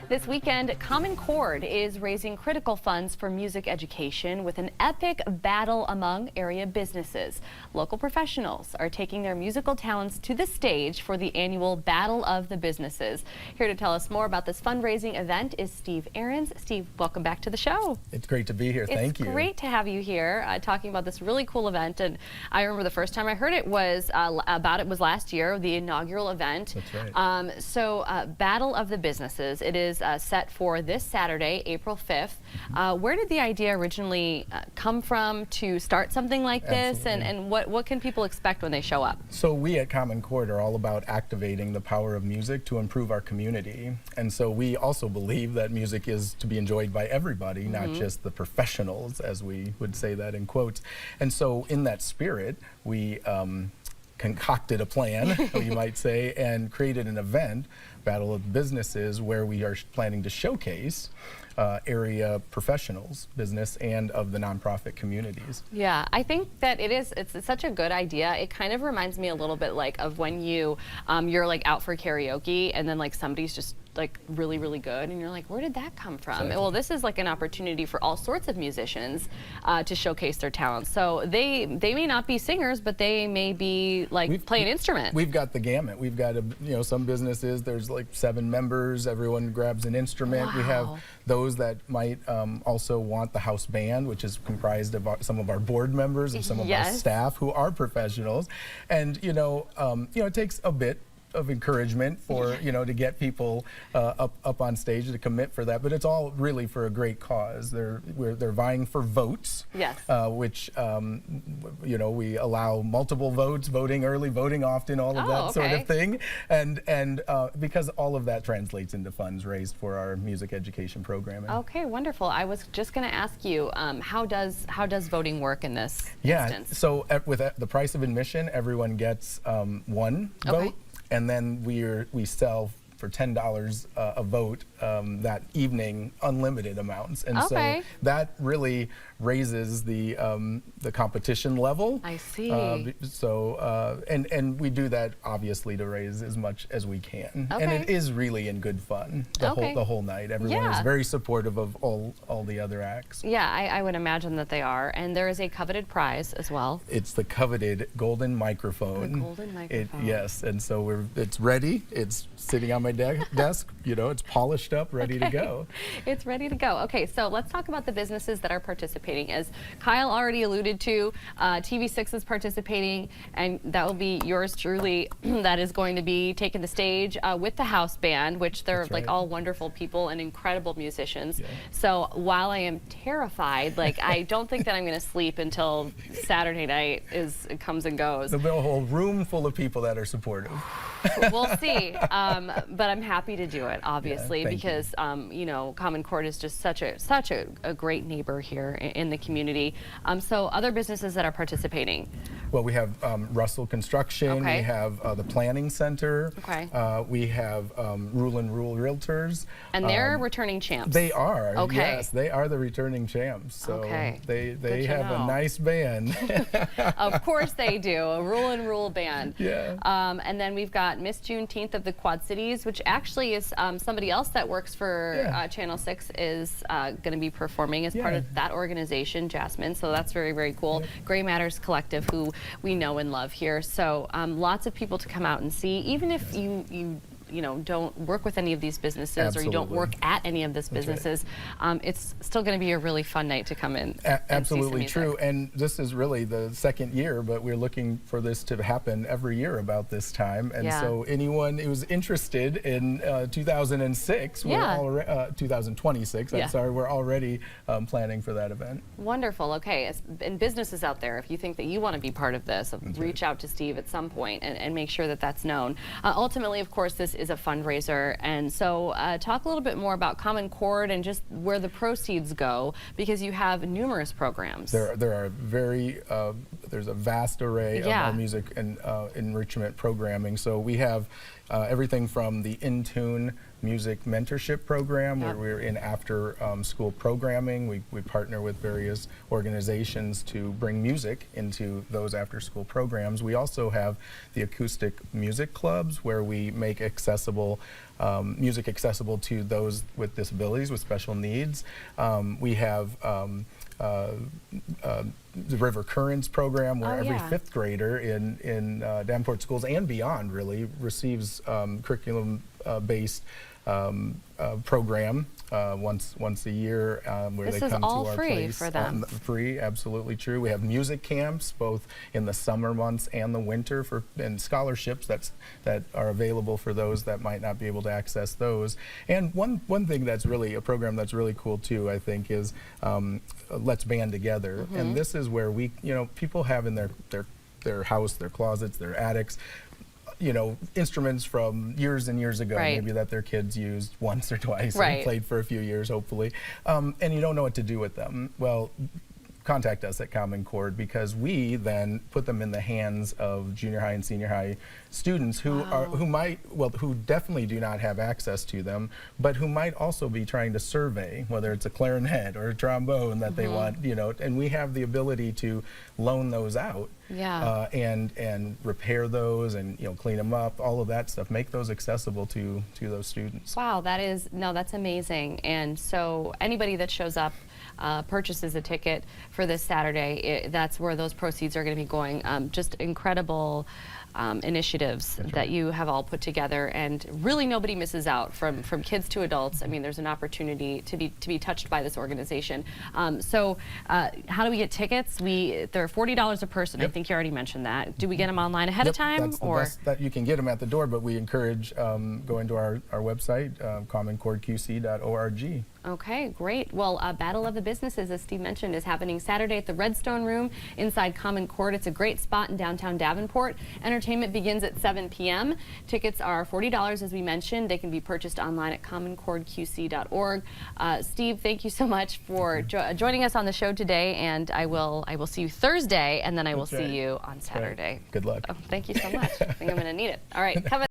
This weekend, Common Chord is raising critical funds for music education with an epic battle among area businesses. Local professionals are taking their musical talents to the stage for the annual Battle of the Businesses. Here to tell us more about this fundraising event is Steve Ahrens. Steve, welcome back to the show. It's great to be here. Thank you. It's great to have you here talking about this really cool event. And I remember the first time I heard it was last year, the inaugural event. That's right. Battle of the Businesses. It is set for this Saturday, April 5th. Where did the idea originally come from to start something like this? And what can people expect when they show up? So we at Common Chord are all about activating the power of music to improve our community. And so we also believe that music is to be enjoyed by everybody, not just the professionals, as we would say that in quotes. And so in that spirit, we concocted a plan, you might say, and created an event, Battle of Businesses, where we are planning to showcase area professionals, business, and of the nonprofit communities. Yeah, I think that it's such a good idea. It kind of reminds me a little bit like of when you're like out for karaoke and then like somebody's just like really, really good and you're like, where did that come from? Exactly. Well, this is like an opportunity for all sorts of musicians to showcase their talents. So they may not be singers, but they may be like play an instrument. We've got the gamut. We've got some businesses, there's like 7 members, everyone grabs an instrument. Wow. We have those that might also want the house band, which is comprised of some of our board members and some of our staff who are professionals. And it takes a bit of encouragement for to get people up on stage to commit for that, but it's all really for a great cause. They're vying for votes, which we allow multiple votes, voting early, voting often, all of that sort of thing, and because all of that translates into funds raised for our music education programming. Okay, wonderful. I was just going to ask you, how does voting work in this instance? So with the price of admission, everyone gets one vote. And then we sell for $10 a vote that evening, unlimited amounts, and so that really raises the competition level. I see. And we do that obviously to raise as much as we can, and it is really in good fun the whole night. Everyone is very supportive of all the other acts. Yeah, I would imagine that they are, and there is a coveted prize as well. It's the coveted golden microphone. The golden microphone. Yes, and so it's ready. It's sitting on my desk. It's polished up, ready to go. It's ready to go. Okay, so let's talk about the businesses that are participating. As Kyle already alluded to, TV6 is participating, and that will be yours truly that is going to be taking the stage with the house band, which they're like all wonderful people and incredible musicians. So while I am terrified, like I don't think that I'm going to sleep until Saturday night comes and goes. There'll be a whole room full of people that are supportive. We'll see, but I'm happy to do it, obviously, because Common Chord is just such a great neighbor here in the community. So other businesses that are participating. Well, we have Russell Construction. We have the Planning Center. We have Rule and Rule Realtors. And they're returning champs. They are. Yes, they are the returning champs. So they have a nice band. Of course they do, a Rule and Rule band. And then we've got Miss Juneteenth of the Quad Cities, which actually is somebody else that works for Channel 6 is going to be performing as part of that organization, Jasmine. So that's very, very cool. Gray Matters Collective, who we know and love here. So lots of people to come out and see, even if you don't work with any of these businesses or you don't work at any of these businesses, it's still going to be a really fun night to come in. Absolutely true. And this is really the second year, but we're looking for this to happen every year about this time. And so anyone who's interested in 2006, 2026, I'm sorry, we're already planning for that event. Wonderful. Okay. And businesses out there, if you think that you want to be part of this, reach out to Steve at some point and make sure that that's known. Ultimately, of course, this is a fundraiser, and so talk a little bit more about Common Chord and just where the proceeds go, because you have numerous programs. There are there's a vast array of our music and enrichment programming. So we have everything from the In Tune music mentorship program where we're in after school programming. We partner with various organizations to bring music into those after school programs. We also have the acoustic music clubs where we make accessible music accessible to those with disabilities, with special needs. We have the River Currents program where every fifth grader in Davenport schools and beyond really receives curriculum-based program once a year where they come to our place. For them. Free, absolutely true. We have music camps both in the summer months and the winter and scholarships that are available for those that might not be able to access those. And one thing that's really a program that's really cool too, I think, is Let's Band Together. And this is where we, people have in their house, their closets, their attics, instruments from years and years ago, maybe that their kids used once or twice and played for a few years, hopefully, and you don't know what to do with them. Well, contact us at Common Chord, because we then put them in the hands of junior high and senior high students who who definitely do not have access to them, but who might also be trying to survey, whether it's a clarinet or a trombone that they want, and we have the ability to loan those out. And repair those and clean them up, all of that stuff, make those accessible to those students. Wow, that's amazing. And so anybody that shows up purchases a ticket for this Saturday, that's where those proceeds are going to be going. Just incredible initiatives that you have all put together, and really nobody misses out, from kids to adults. I mean, there's an opportunity to be touched by this organization. So how do we get tickets? They're $40 a person. I think you already mentioned that. Do we get them online ahead of time? That's the best that you can get them at the door, but we encourage going to our website, commonchordqc.org. Okay, great. Well, Battle of the Businesses, as Steve mentioned, is happening Saturday at the Redstone Room inside Common Chord. It's a great spot in downtown Davenport. Entertainment begins at 7 p.m. Tickets are $40, as we mentioned. They can be purchased online at commonchordqc.org. Steve, thank you so much for joining us on the show today, and I will see you Thursday, and then I will see you on Saturday. Good luck. Oh, thank you so much. I think I'm going to need it. All right, Kevin.